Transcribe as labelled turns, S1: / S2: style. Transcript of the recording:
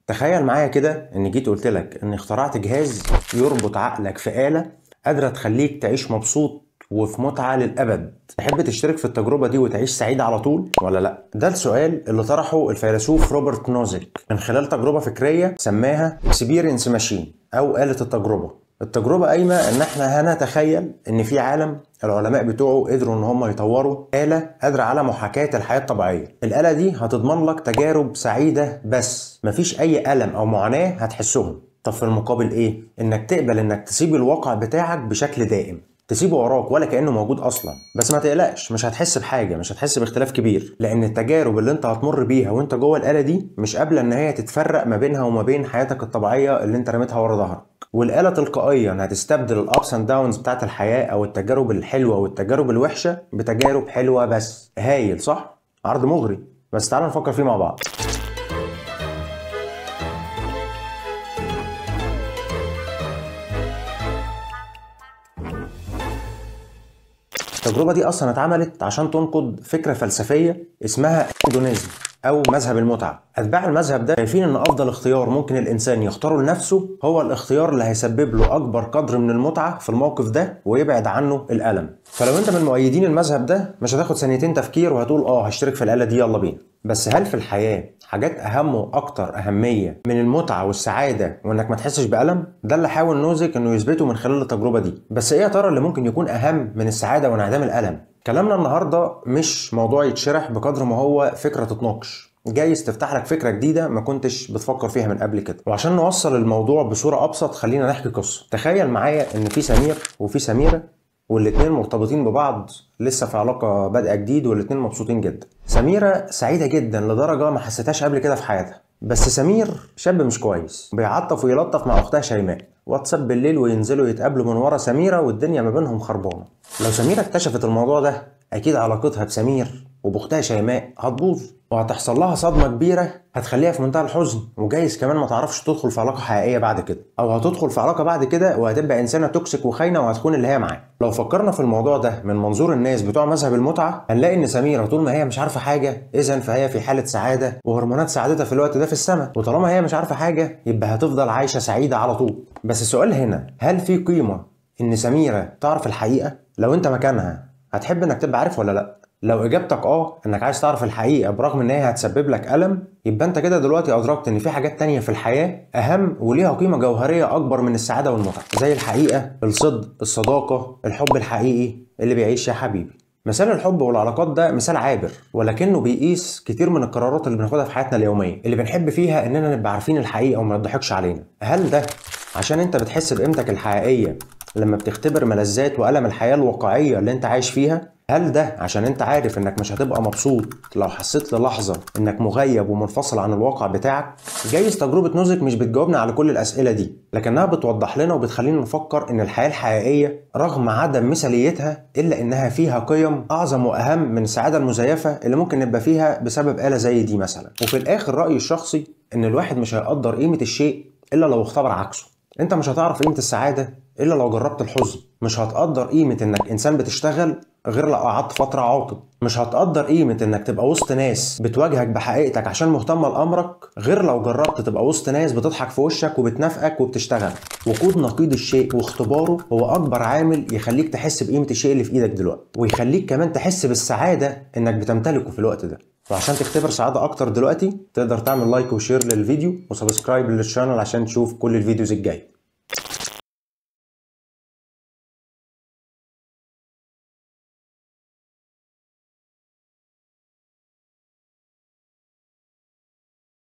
S1: تخيل معايا كده ان جيت قلت لك ان اخترعت جهاز يربط عقلك في آلة قادرة تخليك تعيش مبسوط وفي متعة للأبد. تحب تشترك في التجربة دي وتعيش سعيد على طول ولا لأ؟ ده السؤال اللي طرحه الفيلسوف روبرت نوزيك من خلال تجربة فكرية سماها Experience Machine أو آلة التجربة. التجربة قايمة ان احنا هنتخيل ان في عالم العلماء بتوعه قدروا ان هم يطوروا آلة قادرة على محاكاة الحياة الطبيعية. الآلة دي هتضمن لك تجارب سعيدة بس مفيش اي ألم او معاناة هتحسهم. طب في المقابل ايه؟ انك تقبل انك تسيب الواقع بتاعك بشكل دائم، تسيبه وراك ولا كأنه موجود اصلا. بس ما تقلقش، مش هتحس بحاجة، مش هتحس باختلاف كبير، لان التجارب اللي انت هتمر بيها وانت جوه الآلة دي مش قابلة ان هي تتفرق ما بينها وما بين حياتك الطبيعية اللي انت رميتها ورا ظهرك. والآلة تلقائيا هتستبدل الابس اند داونز بتاعت الحياة او التجارب الحلوة والتجارب الوحشة بتجارب حلوة بس. هايل صح؟ عرض مغري، بس تعالوا نفكر فيه مع بعض. التجربة دي أصلا اتعملت عشان تنقض فكرة فلسفية اسمها هيدونيزم أو مذهب المتعة. أتباع المذهب ده شايفين إن أفضل اختيار ممكن الإنسان يختاره لنفسه هو الاختيار اللي هيسبب له أكبر قدر من المتعة في الموقف ده ويبعد عنه الألم. فلو أنت من مؤيدين المذهب ده مش هتاخد ثانيتين تفكير وهتقول هشترك في الآلة دي يلا بينا. بس هل في الحياة حاجات أهم وأكتر أهمية من المتعة والسعادة وإنك ما تحسش بألم؟ ده اللي حاول نوزيك إنه يثبته من خلال التجربة دي. بس إيه يا ترى اللي ممكن يكون أهم من السعادة وانعدام الألم؟ كلامنا النهاردة مش موضوع يتشرح بقدر ما هو فكرة تتناقش. جايز تفتح لك فكرة جديدة ما كنتش بتفكر فيها من قبل كده. وعشان نوصل الموضوع بصورة أبسط خلينا نحكي قصة. تخيل معايا إن في سمير وفي سميرة والاتنين مرتبطين ببعض، لسه في علاقة بادئة جديد والاتنين مبسوطين جدا. سميرة سعيدة جدا لدرجة ما حسيتهاش قبل كده في حياتها. بس سمير شاب مش كويس، بيعطف ويلطف مع أختها شيماء، واتساب بالليل وينزلوا يتقابلوا من ورا سميرة والدنيا ما بينهم خربانة. لو سميرة اكتشفت الموضوع ده أكيد علاقتها بسمير وبأختها شيماء هتبوظ وهتحصل لها صدمة كبيرة هتخليها في منتهى الحزن، وجايز كمان ما تعرفش تدخل في علاقة حقيقية بعد كده، أو هتدخل في علاقة بعد كده وهتبقى إنسانة توكسيك وخاينة وهتكون اللي هي معاه. لو فكرنا في الموضوع ده من منظور الناس بتوع مذهب المتعة هنلاقي إن سميرة طول ما هي مش عارفة حاجة إذن فهي في حالة سعادة وهرمونات سعادتها في الوقت ده في السماء، وطالما هي مش عارفة حاجة يبقى هتفضل عايشة سعيدة على طول. بس السؤال هنا، هل في قيمة إن سميرة تعرف الحقيقة؟ لو أنت مكانها هتحب إنك تبقى عارف ولا لأ؟ لو اجابتك انك عايز تعرف الحقيقه برغم ان هي هتسبب لك الم، يبقى انت كده دلوقتي ادركت ان في حاجات تانية في الحياه اهم وليها قيمه جوهريه اكبر من السعاده والمتعه، زي الحقيقه، الصدق، الصداقه، الحب الحقيقي اللي بيعيش يا حبيبي. مثال الحب والعلاقات ده مثال عابر، ولكنه بيقيس كتير من القرارات اللي بناخدها في حياتنا اليوميه اللي بنحب فيها اننا نبقى عارفين الحقيقه وما نضحكش علينا. هل ده عشان انت بتحس بقيمتك الحقيقيه لما بتختبر ملذات والم الحياه الواقعيه اللي انت عايش فيها؟ هل ده عشان انت عارف انك مش هتبقى مبسوط لو حسيت للحظة انك مغيب ومنفصل عن الواقع بتاعك؟ جايز تجربة نوزيك مش بتجاوبنا على كل الاسئلة دي، لكنها بتوضح لنا وبتخلينا نفكر ان الحياة الحقيقية رغم عدم مثاليتها الا انها فيها قيم اعظم واهم من السعادة المزيفة اللي ممكن نبقى فيها بسبب آلة زي دي مثلا. وفي الاخر رأيي الشخصي ان الواحد مش هيقدر قيمة الشيء الا لو اختبر عكسه. انت مش هتعرف قيمة السعادة الا لو جربت الحزن، مش هتقدر قيمة انك انسان بتشتغل غير لو قعدت فترة عاطل، مش هتقدر قيمة انك تبقى وسط ناس بتواجهك بحقيقتك عشان مهتمة لأمرك غير لو جربت تبقى وسط ناس بتضحك في وشك وبتنافقك وبتشتغل. وجود نقيض الشيء واختباره هو أكبر عامل يخليك تحس بقيمة الشيء اللي في إيدك دلوقتي، ويخليك كمان تحس بالسعادة انك بتمتلكه في الوقت ده. وعشان تختبر سعادة أكتر دلوقتي تقدر تعمل لايك وشير للفيديو وسبسكرايب للشانل عشان تشوف كل الفيديوز الجاية.